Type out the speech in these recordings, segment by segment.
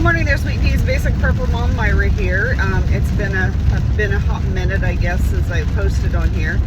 Good morning there, sweet peas. Basic Purple Mom Myra here. It's been a hot minute, I guess, since I posted on here.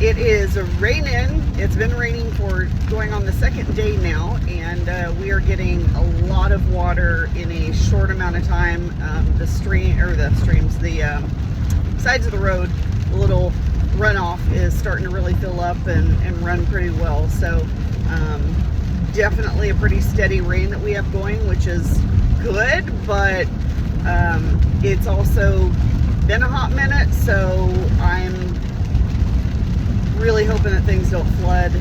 It is raining. It's been raining for going on the second day now, and we are getting a lot of water in a short amount of time. The sides of the road, the little runoff is starting to really fill up and run pretty well. So definitely a pretty steady rain that we have going, which is good, but it's also been a hot minute, so I'm really hoping that things don't flood.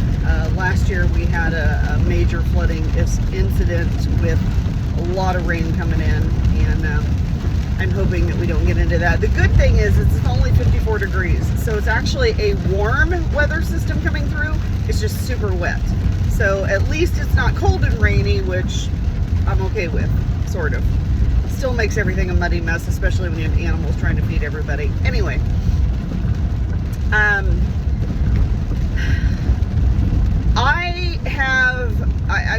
Last year we had a major flooding incident with a lot of rain coming in, and I'm hoping that we don't get into that. The good thing is it's only 54 degrees, so it's actually a warm weather system coming through. It's just super wet. So at least it's not cold and rainy, which I'm okay with, sort of. Still makes everything a muddy mess, especially when you have animals trying to feed everybody. Anyway, I'm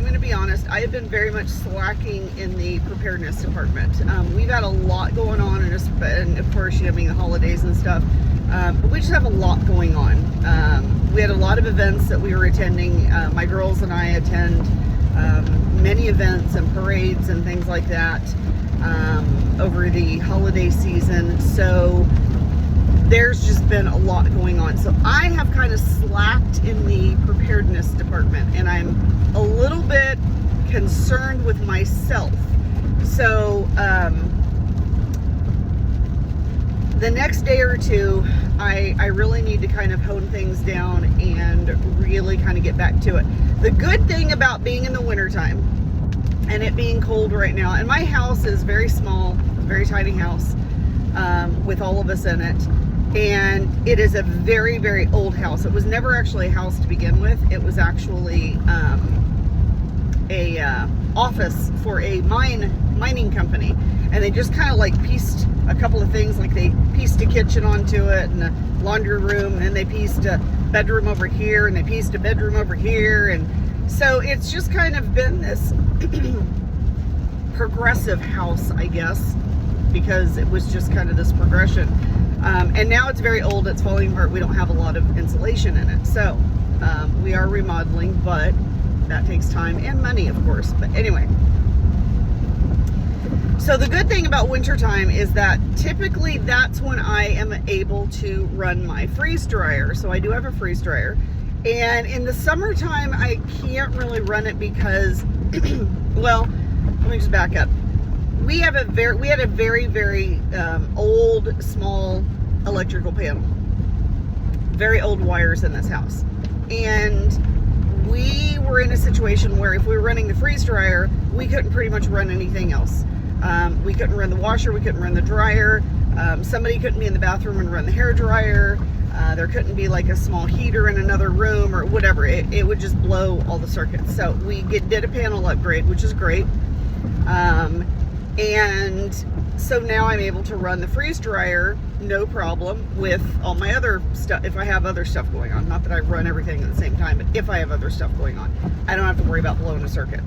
going to be honest, I have been very much slacking in the preparedness department. We've had a lot going on, and of course, being the holidays and stuff, but we just have a lot going on. We had a lot of events that we were attending. My girls and I attend many events and parades and things like that over the holiday season. So there's just been a lot going on. So I have kind of slacked in the preparedness department, and I'm a little bit concerned with myself. So the next day or two, I really need to kind of hone things down and really kind of get back to it. The good thing about being in the wintertime and it being cold right now, and my house is very small, very tiny house with all of us in it, and it is a very, very old house. It was never actually a house to begin with. It was actually a office for a mining company, and they just kind of like pieced a couple of things, like they pieced a kitchen onto it and a laundry room, and then they pieced a bedroom over here, and they pieced a bedroom over here, and so it's just kind of been this progressive house, I guess, because it was just kind of this progression. And now it's very old, it's falling apart, we don't have a lot of insulation in it. So we are remodeling, but that takes time and money, of course. But anyway, so the good thing about wintertime is that typically that's when I am able to run my freeze dryer. So I do have a freeze dryer. And in the summertime, I can't really run it because, well, let me just back up. We had a very, very old, small electrical panel. Very old wires in this house. And we were in a situation where if we were running the freeze dryer, we couldn't pretty much run anything else. We couldn't run the washer, we couldn't run the dryer. Somebody couldn't be in the bathroom and run the hair dryer. There couldn't be like a small heater in another room or whatever. It would just blow all the circuits. So we did a panel upgrade, which is great. And so now I'm able to run the freeze dryer, no problem, with all my other stuff. If I have other stuff going on, not that I run everything at the same time, but if I have other stuff going on, I don't have to worry about blowing a circuit.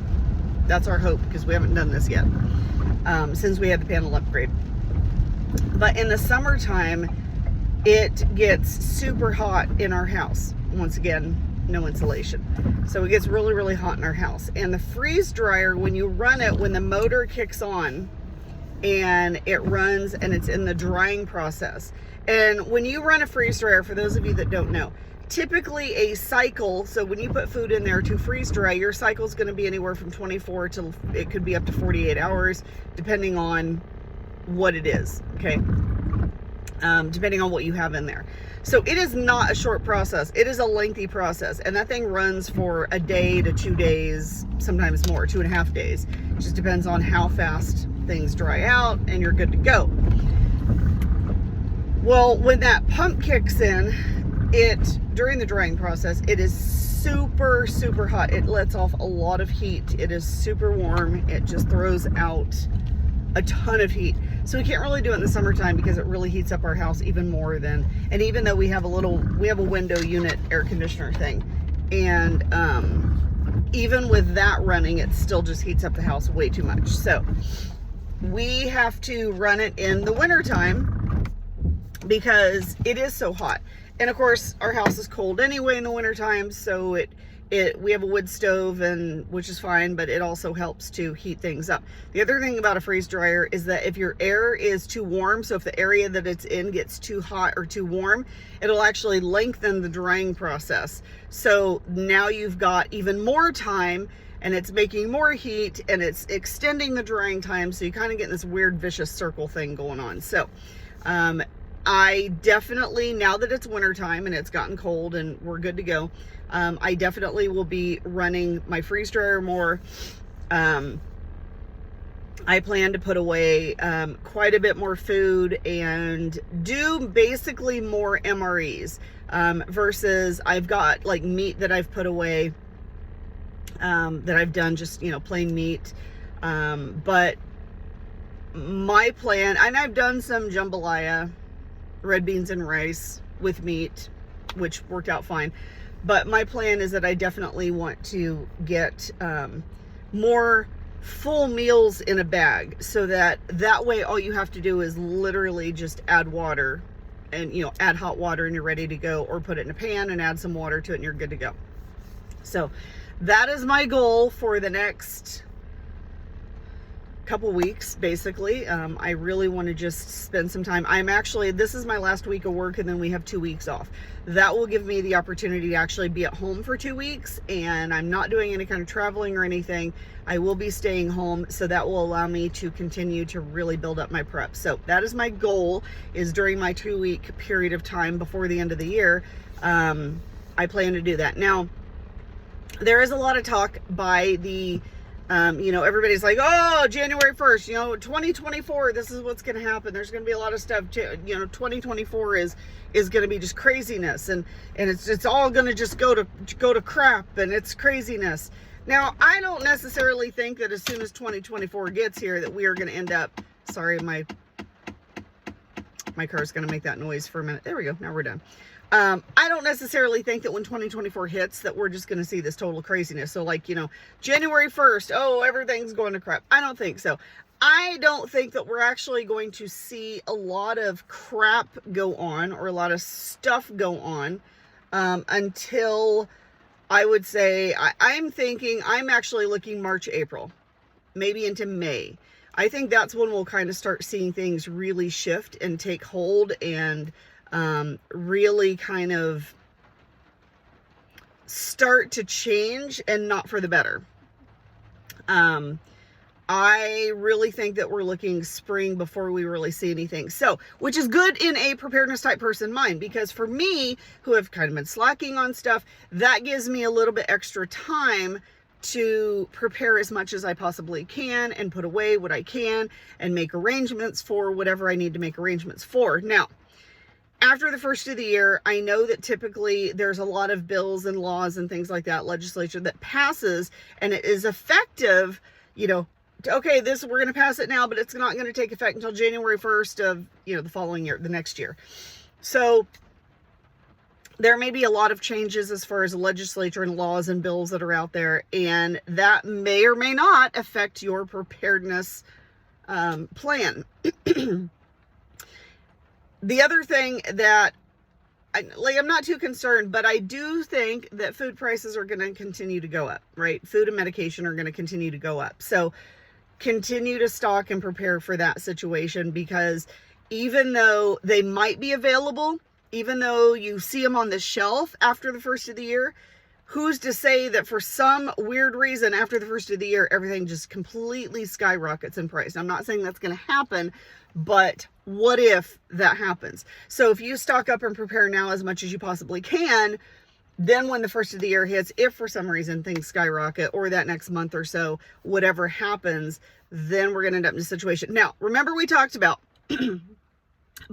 That's our hope, because we haven't done this yet, since we had the panel upgrade. But in the summertime, it gets super hot in our house. Once again, no insulation. So it gets really, really hot in our house. And the freeze dryer, when you run it, when the motor kicks on and it runs and it's in the drying process. And when you run a freeze dryer, for those of you that don't know, typically a cycle, so when you put food in there to freeze dry, your cycle is going to be anywhere from 24 to, it could be up to 48 hours, depending on what it is, okay? Depending on what you have in there. So it is not a short process. It is a lengthy process. And that thing runs for a day to 2 days, sometimes more, 2.5 days. It just depends on how fast things dry out and you're good to go. Well, when that pump kicks in, during the drying process, it is super, super hot. It lets off a lot of heat. It is super warm. It just throws out a ton of heat. So we can't really do it in the summertime because it really heats up our house even more than, and even though we have a window unit air conditioner thing, and even with that running, it still just heats up the house way too much. So we have to run it in the wintertime because it is so hot. And of course, our house is cold anyway in the wintertime, so we have a wood stove, and which is fine, but it also helps to heat things up. The other thing about a freeze dryer is that if your air is too warm, so if the area that it's in gets too hot or too warm, it'll actually lengthen the drying process. So now you've got even more time, and it's making more heat, and it's extending the drying time, so you kind of get this weird vicious circle thing going on. So I definitely, now that it's wintertime and it's gotten cold and we're good to go, I definitely will be running my freeze dryer more. I plan to put away quite a bit more food and do basically more MREs versus I've got like meat that I've put away that I've done just, plain meat. But my plan, and I've done some jambalaya, red beans and rice with meat, which worked out fine. But my plan is that I definitely want to get more full meals in a bag, so that way all you have to do is literally just add water and, add hot water and you're ready to go, or put it in a pan and add some water to it and you're good to go. So that is my goal for the next couple weeks, basically. I really want to just spend some time. This is my last week of work, and then we have 2 weeks off. That will give me the opportunity to actually be at home for 2 weeks, and I'm not doing any kind of traveling or anything. I will be staying home, so that will allow me to continue to really build up my prep. So that is my goal, is during my 2-week period of time before the end of the year, I plan to do that. Now, there is a lot of talk by the everybody's like, oh, January 1st, 2024, this is what's going to happen. There's going to be a lot of stuff, 2024 is going to be just craziness, and it's all going to just go to crap, and it's craziness. Now, I don't necessarily think that as soon as 2024 gets here that we are going to end up, sorry, my car's going to make that noise for a minute. There we go. Now we're done. I don't necessarily think that when 2024 hits that we're just going to see this total craziness. So like, January 1st, oh, everything's going to crap. I don't think so. I don't think that we're actually going to see a lot of crap go on, or a lot of stuff go on, until I would say, I'm actually looking March, April, maybe into May. I think that's when we'll kind of start seeing things really shift and take hold, and really kind of start to change, and not for the better. I really think that we're looking spring before we really see anything. So, which is good in a preparedness type person mind, because for me, who have kind of been slacking on stuff, that gives me a little bit extra time to prepare as much as I possibly can, and put away what I can, and make arrangements for whatever I need to make arrangements for. Now, after the first of the year, I know that typically there's a lot of bills and laws and things like that, legislature that passes, and it is effective, okay, we're going to pass it now, but it's not going to take effect until January 1st of, the following year, the next year. So there may be a lot of changes as far as the legislature and laws and bills that are out there, and that may or may not affect your preparedness plan. The other thing that, I'm not too concerned, but I do think that food prices are going to continue to go up, right? Food and medication are going to continue to go up. So continue to stock and prepare for that situation, because even though they might be available, even though you see them on the shelf after the first of the year, who's to say that for some weird reason after the first of the year, everything just completely skyrockets in price? I'm not saying that's going to happen, but what if that happens? So if you stock up and prepare now as much as you possibly can, then when the first of the year hits, if for some reason things skyrocket, or that next month or so, whatever happens, then we're going to end up in a situation. Now, remember we talked about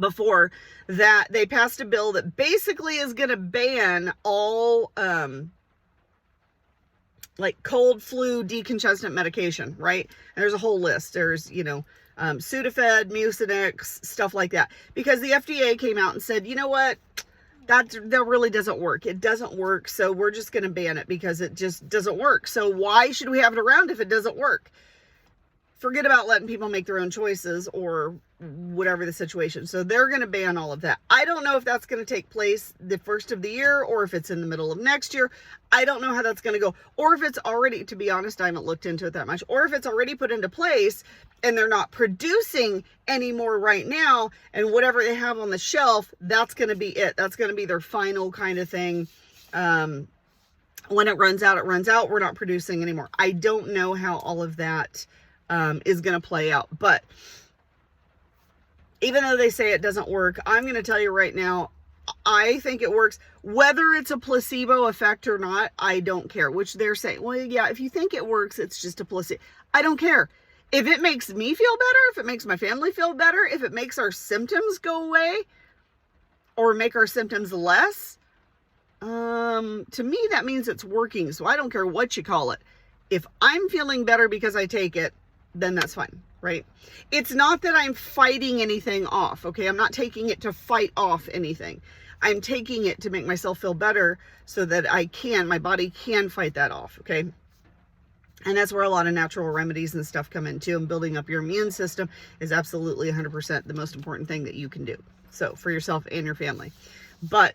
before that they passed a bill that basically is going to ban all like cold, flu, decongestant medication, right? And there's a whole list. There's, Sudafed, Mucinex, stuff like that. Because the FDA came out and said, you know what? That really doesn't work. It doesn't work. So we're just going to ban it because it just doesn't work. So why should we have it around if it doesn't work? Forget about letting people make their own choices or whatever the situation. So they're going to ban all of that. I don't know if that's going to take place the first of the year or if it's in the middle of next year. I don't know how that's going to go. Or if it's already, to be honest, I haven't looked into it that much. Or if it's already put into place and they're not producing anymore right now, and whatever they have on the shelf, that's going to be it. That's going to be their final kind of thing. When it runs out, it runs out. We're not producing anymore. I don't know how all of that is going to play out. But even though they say it doesn't work, I'm going to tell you right now, I think it works. Whether it's a placebo effect or not, I don't care. Which they're saying, well, yeah, if you think it works, it's just a placebo. I don't care. If it makes me feel better, if it makes my family feel better, if it makes our symptoms go away or make our symptoms less, to me, that means it's working. So I don't care what you call it. If I'm feeling better because I take it, then that's fine, right? It's not that I'm fighting anything off, okay? I'm not taking it to fight off anything. I'm taking it to make myself feel better so that my body can fight that off, okay? And that's where a lot of natural remedies and stuff come in too. And building up your immune system is absolutely 100% the most important thing that you can do. So for yourself and your family. But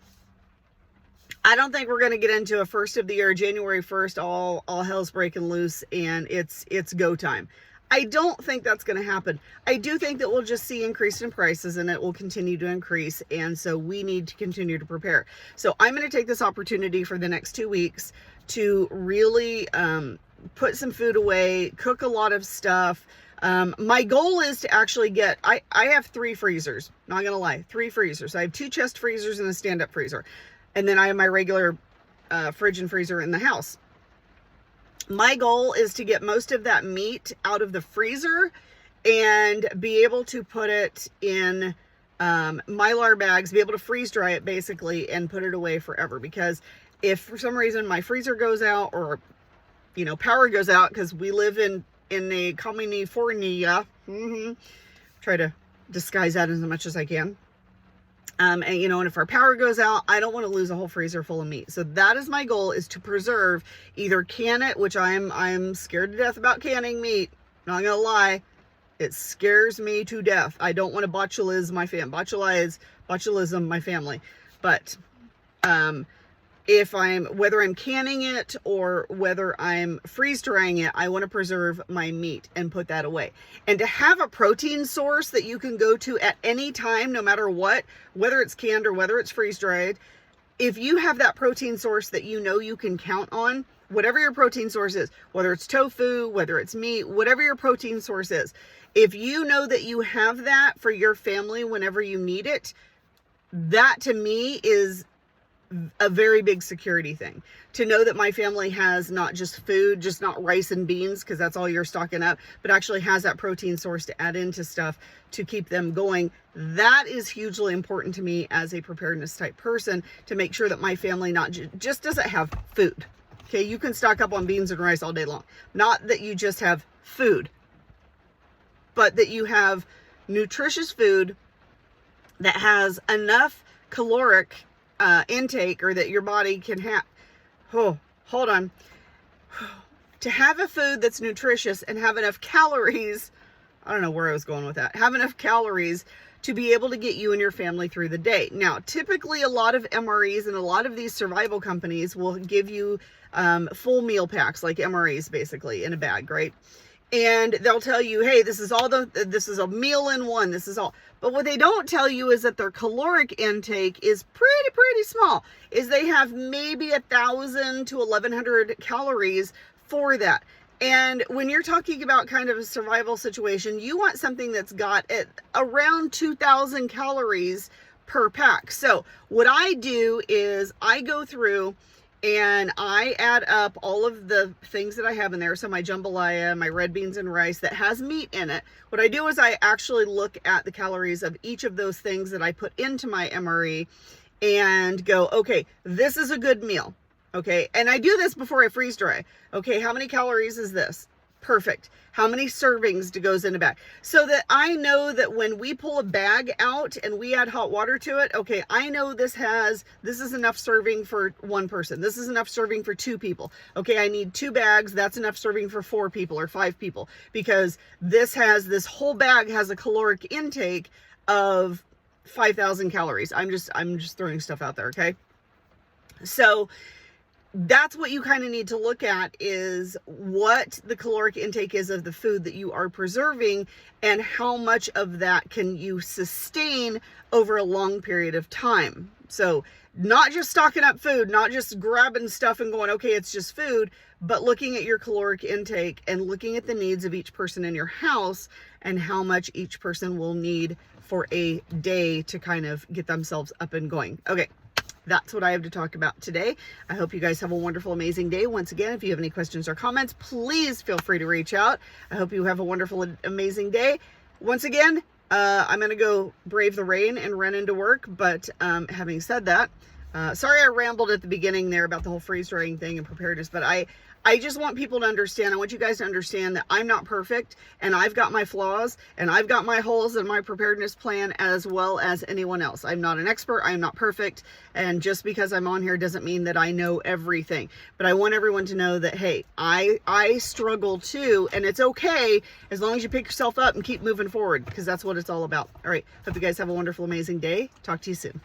I don't think we're going to get into a first of the year, January 1st, all hell's breaking loose and it's go time. I don't think that's going to happen. I do think that we'll just see increase in prices and it will continue to increase. And so we need to continue to prepare. So I'm going to take this opportunity for the next 2 weeks to really put some food away, cook a lot of stuff. My goal is to actually get, I have 3 freezers, not going to lie, 3 freezers. I have 2 chest freezers and a stand-up freezer. And then I have my regular fridge and freezer in the house. My goal is to get most of that meat out of the freezer and be able to put it in Mylar bags, be able to freeze dry it basically and put it away forever. Because if for some reason my freezer goes out or, power goes out, because we live in a California, try to disguise that as much as I can. And if our power goes out, I don't want to lose a whole freezer full of meat. So that is my goal, is to preserve, either can it, which I'm scared to death about canning meat. Not going to lie. It scares me to death. I don't want to botulism my family. But, whether I'm canning it or whether I'm freeze drying it, I want to preserve my meat and put that away. And to have a protein source that you can go to at any time, no matter what, whether it's canned or whether it's freeze dried, if you have that protein source that you can count on, whatever your protein source is, whether it's tofu, whether it's meat, whatever your protein source is, if you know that you have that for your family whenever you need it, that to me is a very big security thing. To know that my family has not just food, just not rice and beans, because that's all you're stocking up, but actually has that protein source to add into stuff to keep them going. That is hugely important to me as a preparedness type person, to make sure that my family not just doesn't have food. Okay, you can stock up on beans and rice all day long. Not that you just have food, but that you have nutritious food that has enough caloric intake, or that your body can have, hold on, to have a food that's nutritious and have enough calories. I don't know where I was going with that. Have enough calories to be able to get you and your family through the day. Now, typically a lot of MREs and a lot of these survival companies will give you full meal packs, like MREs basically, in a bag, right? And they'll tell you, hey, this is a meal in one, this is all. But what they don't tell you is that their caloric intake is pretty small. Is they have maybe 1,000 to 1,100 calories for that. And when you're talking about kind of a survival situation, you want something that's got around 2,000 calories per pack. So what I do is I go through and I add up all of the things that I have in there. So my jambalaya, my red beans and rice that has meat in it. What I do is I actually look at the calories of each of those things that I put into my MRE and go, okay, this is a good meal. Okay. And I do this before I freeze dry. Okay. How many calories is this Perfect. How many servings goes in a bag? So that I know that when we pull a bag out and we add hot water to it, okay, I know this is enough serving for one person. This is enough serving for 2 people. Okay, I need 2 bags. That's enough serving for 4 people or 5 people, because this whole bag has a caloric intake of 5,000 calories. I'm just throwing stuff out there, okay? So that's what you kind of need to look at, is what the caloric intake is of the food that you are preserving, and how much of that can you sustain over a long period of time. So not just stocking up food, not just grabbing stuff and going, okay, it's just food, but looking at your caloric intake and looking at the needs of each person in your house and how much each person will need for a day to kind of get themselves up and going. Okay. That's what I have to talk about today. I hope you guys have a wonderful, amazing day. Once again, if you have any questions or comments, please feel free to reach out. I hope you have a wonderful, amazing day. Once again, I'm going to go brave the rain and run into work. But having said that, sorry I rambled at the beginning there about the whole freeze drying thing and preparedness, but I just want people to understand, I want you guys to understand that I'm not perfect, and I've got my flaws, and I've got my holes in my preparedness plan as well as anyone else. I'm not an expert, I'm not perfect, and just because I'm on here doesn't mean that I know everything. But I want everyone to know that, hey, I struggle too, and it's okay as long as you pick yourself up and keep moving forward, because that's what it's all about. All right, hope you guys have a wonderful, amazing day. Talk to you soon.